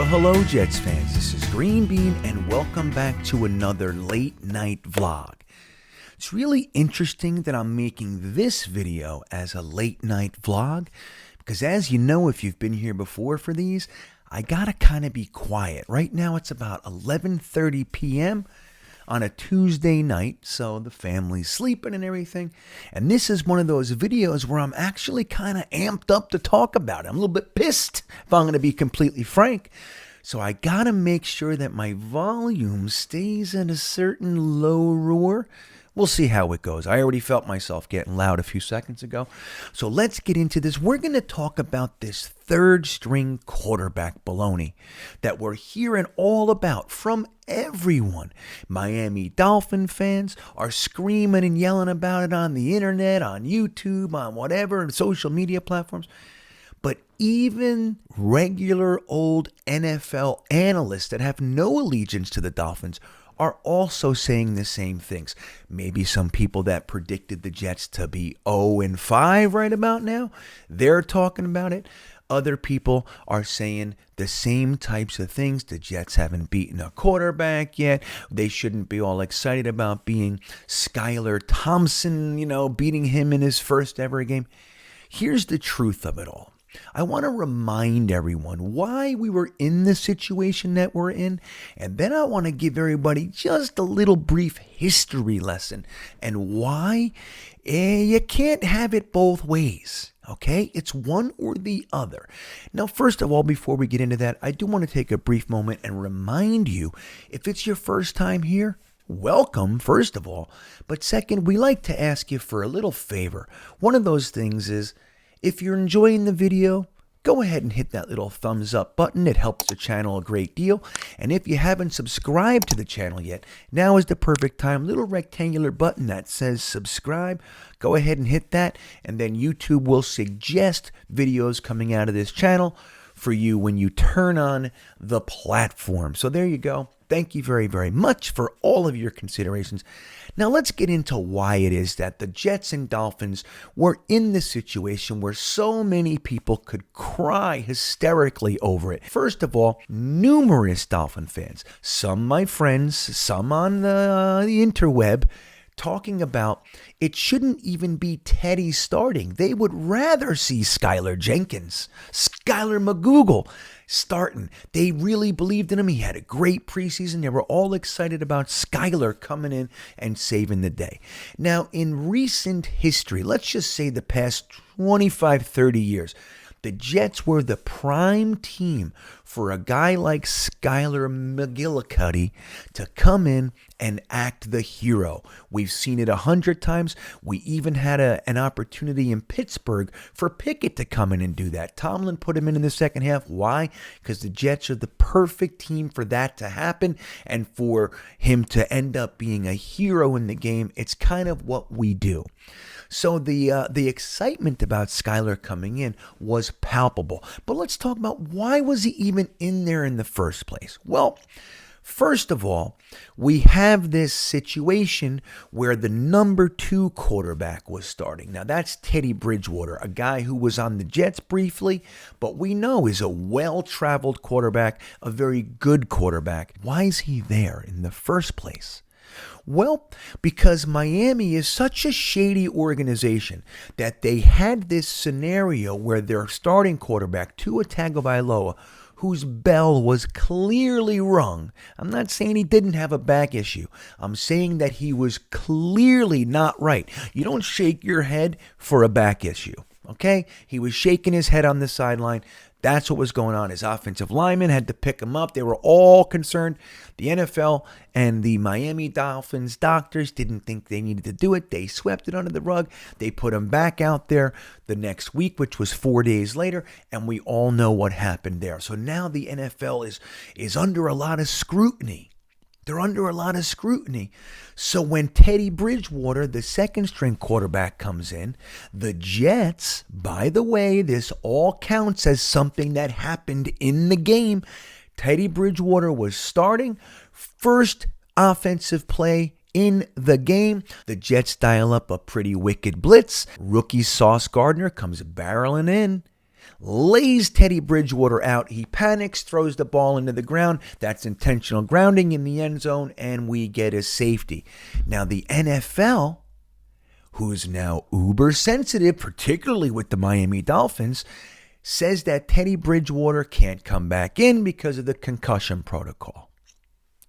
hello, Jets fans. This is GreenBean, and welcome back to another late night vlog. It's really interesting that I'm making this video as a late night vlog, because as you know, if you've been here before for these, I gotta kind of be quiet. Right now it's about 11:30 p.m. on a Tuesday night, so the family's sleeping and everything. And this is one of those videos where I'm actually kind of amped up to talk about it. I'm a little bit pissed, if I'm going to be completely frank. So I got to make sure that my volume stays at a certain low roar. We'll see how it goes. I already felt myself getting loud a few seconds ago. So let's get into this. We're going to talk about this third string quarterback baloney that we're hearing all about from everyone. Miami Dolphin fans are screaming and yelling about it on the internet, on YouTube, on whatever, social media platforms. But even regular old NFL analysts that have no allegiance to the Dolphins are also saying the same things. Maybe some people that predicted the Jets to be 0-5 right about now, they're talking about it. Other people are saying the same types of things. The Jets haven't beaten a quarterback yet. They shouldn't be all excited about being Skylar Thompson, beating him in his first ever game. Here's the truth of it all. I want to remind everyone why we were in the situation that we're in, and then I want to give everybody just a little brief history lesson and why you can't have it both ways. Okay, it's one or the other. Now, first of all, before we get into that, I do want to take a brief moment and remind you, if it's your first time here, welcome, first of all. But second, we like to ask you for a little favor. One of those things is, if you're enjoying the video, go ahead and hit that little thumbs up button. It helps the channel a great deal. And if you haven't subscribed to the channel yet, now is the perfect time. Little rectangular button that says subscribe. Go ahead and hit that. And then YouTube will suggest videos coming out of this channel for you when you turn on the platform. So there you go. Thank you very, very much for all of your considerations. Now let's get into why it is that the Jets and Dolphins were in this situation where so many people could cry hysterically over it. First of all, numerous Dolphin fans, some my friends, some on the interweb, talking about it shouldn't even be Teddy starting. They would rather see Skylar Jenkins, Skylar McGoogle starting. They really believed in him. He had a great preseason. They were all excited about Skylar coming in and saving the day. Now, in recent history, let's just say the past 25, 30 years, the Jets were the prime team for a guy like Skylar McGillicuddy to come in and act the hero. We've seen it 100 times. We even had an opportunity in Pittsburgh for Pickett to come in and do that. Tomlin put him in the second half. Why? Because the Jets are the perfect team for that to happen and for him to end up being a hero in the game. It's kind of what we do. So the excitement about Skylar coming in was palpable. But let's talk about why was he even in there in the first place? Well, first of all, we have this situation where the number 2 quarterback was starting. Now, that's Teddy Bridgewater, a guy who was on the Jets briefly, but we know is a well-traveled quarterback, a very good quarterback. Why is he there in the first place? Well, because Miami is such a shady organization that they had this scenario where their starting quarterback, Tua Tagovailoa, whose bell was clearly rung. I'm not saying he didn't have a back issue. I'm saying that he was clearly not right. You don't shake your head for a back issue, okay? He was shaking his head on the sideline. That's what was going on. His offensive lineman had to pick him up. They were all concerned. The NFL and the Miami Dolphins doctors didn't think they needed to do it. They swept it under the rug. They put him back out there the next week, which was 4 days later, and we all know what happened there. So now the NFL is under a lot of scrutiny. They're under a lot of scrutiny. So when Teddy Bridgewater, the second string quarterback, comes in, the Jets, by the way, this all counts as something that happened in the game. Teddy Bridgewater was starting, first offensive play in the game. The Jets dial up a pretty wicked blitz. Rookie Sauce Gardner comes barreling in. lays Teddy Bridgewater out. He panics, throws the ball into the ground. That's intentional grounding in the end zone, and we get a safety. Now, the NFL, who's now uber sensitive, particularly with the Miami Dolphins, says that Teddy Bridgewater can't come back in because of the concussion protocol.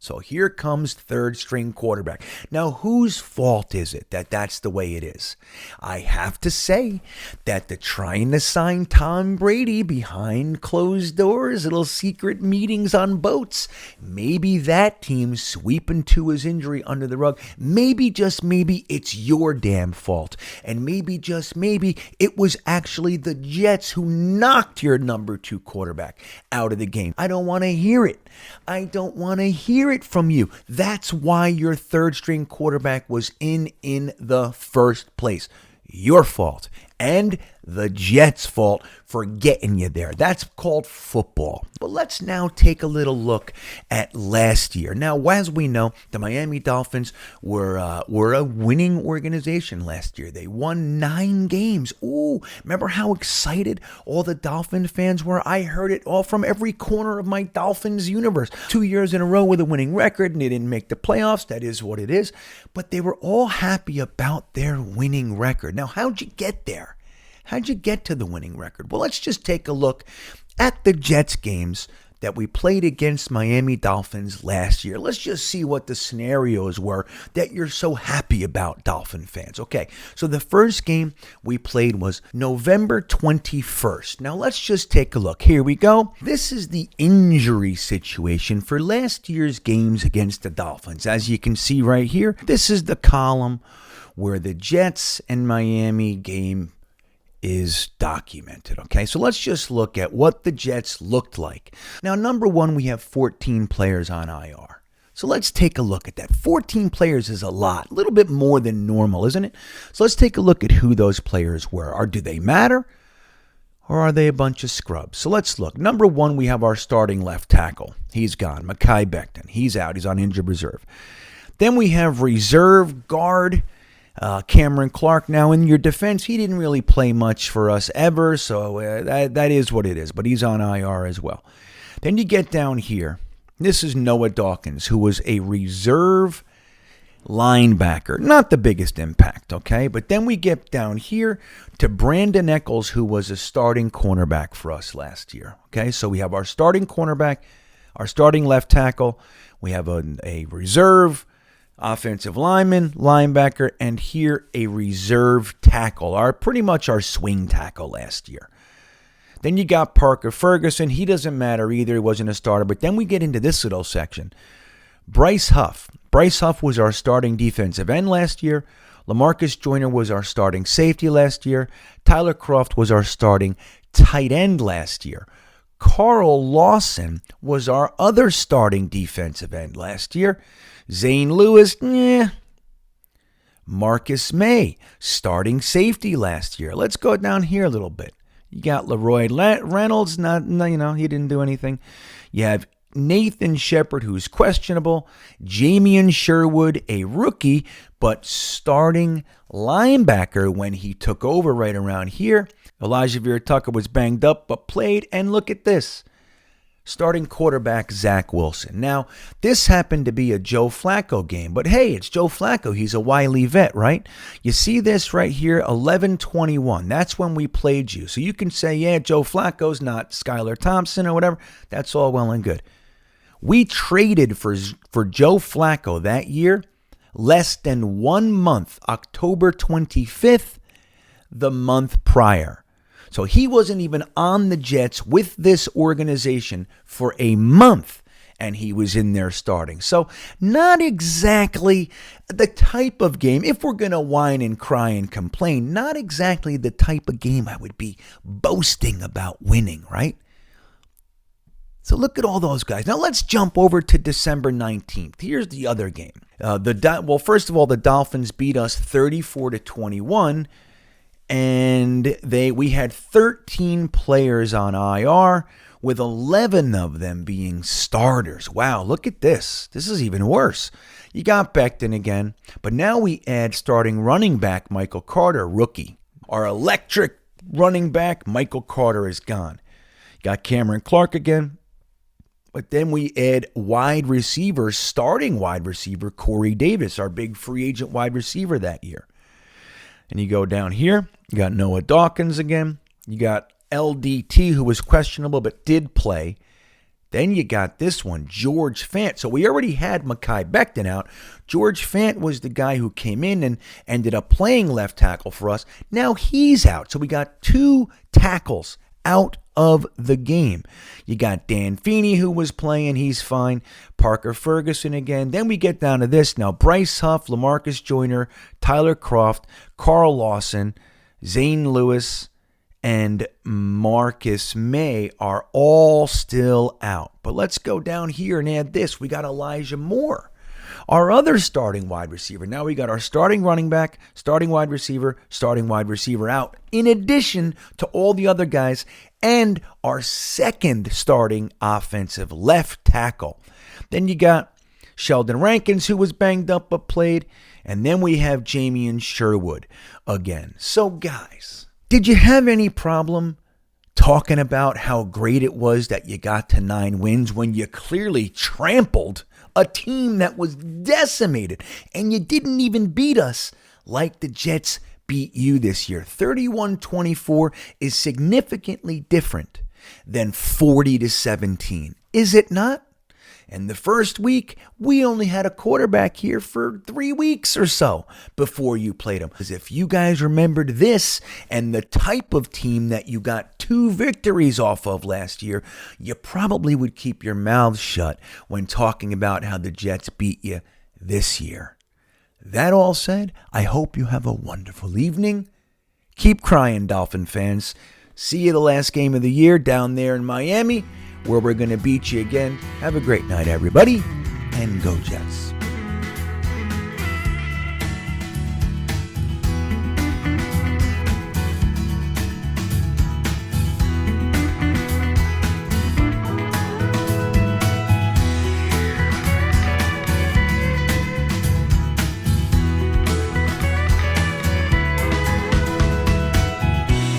So here comes third string quarterback. Now, whose fault is it that that's the way it is? I have to say that the trying to sign Tom Brady behind closed doors, little secret meetings on boats, maybe that team sweeping to his injury under the rug, maybe just maybe it's your damn fault. And maybe just maybe it was actually the Jets who knocked your number 2 quarterback out of the game. I don't want to hear it. I don't want to hear it from you. That's why your third string quarterback was in the first place. Your fault. And the Jets' fault for getting you there. That's called football. But let's now take a little look at last year. Now, as we know, the Miami Dolphins were a winning organization last year. They won 9 games. Ooh, remember how excited all the Dolphin fans were? I heard it all from every corner of my Dolphins universe. 2 years in a row with a winning record, and they didn't make the playoffs. That is what it is. But they were all happy about their winning record. Now, how'd you get there? How'd you get to the winning record? Well, let's just take a look at the Jets games that we played against Miami Dolphins last year. Let's just see what the scenarios were that you're so happy about, Dolphin fans. Okay, so the first game we played was November 21st. Now, let's just take a look. Here we go. This is the injury situation for last year's games against the Dolphins. As you can see right here, this is the column where the Jets and Miami game is documented. Okay, so let's just look at what the Jets looked like. Now, number one, we have 14 players on IR. So let's take a look at that. 14 players is a lot, a little bit more than normal, isn't it? So let's take a look at who those players were. Do they matter? Or are they a bunch of scrubs? So let's look. Number one, we have our starting left tackle. He's gone. Mekhi Becton. He's out. He's on injured reserve. Then we have reserve guard Cameron Clark. Now, in your defense, he didn't really play much for us ever, so that is what it is, but he's on IR as well. Then you get down here. This is Noah Dawkins, who was a reserve linebacker. Not the biggest impact, okay? But then we get down here to Brandon Echols, who was a starting cornerback for us last year, okay? So we have our starting cornerback, our starting left tackle. We have a reserve offensive lineman, linebacker, and here a reserve tackle, pretty much our swing tackle last year. Then you got Parker Ferguson. He doesn't matter either. He wasn't a starter. But then we get into this little section. Bryce Huff. Bryce Huff was our starting defensive end last year. LaMarcus Joyner was our starting safety last year. Tyler Croft was our starting tight end last year. Carl Lawson was our other starting defensive end last year. Zane Lewis, Marcus May, starting safety last year. Let's go down here a little bit. You got Leroy Reynolds, he didn't do anything. You have Nathan Shepard, who's questionable. Jamian Sherwood, a rookie, but starting linebacker when he took over right around here. Elijah Vera-Tucker was banged up, but played. And look at this. Starting quarterback Zach Wilson. Now, this happened to be a Joe Flacco game, but hey, it's Joe Flacco. He's a wily vet, right? You see this right here, 11-21. That's when we played you. So you can say, yeah, Joe Flacco's not Skylar Thompson or whatever. That's all well and good. We traded for Joe Flacco that year less than 1 month, October 25th, the month prior. So he wasn't even on the Jets with this organization for a month, and he was in there starting. So not exactly the type of game, if we're going to whine and cry and complain, not exactly the type of game I would be boasting about winning, right? So look at all those guys. Now let's jump over to December 19th. Here's the other game. First of all, the Dolphins beat us 34-21. And we had 13 players on IR, with 11 of them being starters. Wow, look at this. This is even worse. You got Becton again, but now we add starting running back Michael Carter, rookie. Our electric running back, Michael Carter, is gone. Got Cameron Clark again. But then we add wide receiver, starting wide receiver, Corey Davis, our big free agent wide receiver that year. And you go down here, you got Noah Dawkins again. You got LDT, who was questionable but did play. Then you got this one, George Fant. So we already had Mekhi Becton out. George Fant was the guy who came in and ended up playing left tackle for us. Now he's out. So we got 2 tackles out of the game. You got Dan Feeney, who was playing. He's fine. Parker Ferguson again. Then we get down to this. Now Bryce Huff, LaMarcus Joyner, Tyler Croft, Carl Lawson, Zane Lewis, and Marcus May are all still out. But let's go down here and add this. We got Elijah Moore, our other starting wide receiver. Now we got our starting running back, starting wide receiver out, in addition to all the other guys, and our second starting offensive left tackle. Then you got Sheldon Rankins, who was banged up but played, and then we have Jamian Sherwood again. So guys, did you have any problem talking about how great it was that you got to 9 wins when you clearly trampled a team that was decimated and you didn't even beat us like the Jets beat you this year? 31-24 is significantly different than 40-17, is it not? And the first week, we only had a quarterback here for 3 weeks or so before you played him. Because if you guys remembered this and the type of team that you got 2 victories off of last year, you probably would keep your mouths shut when talking about how the Jets beat you this year. That all said, I hope you have a wonderful evening. Keep crying, Dolphin fans. See you the last game of the year down there in Miami, where we're going to beat you again. Have a great night, everybody, and go Jets.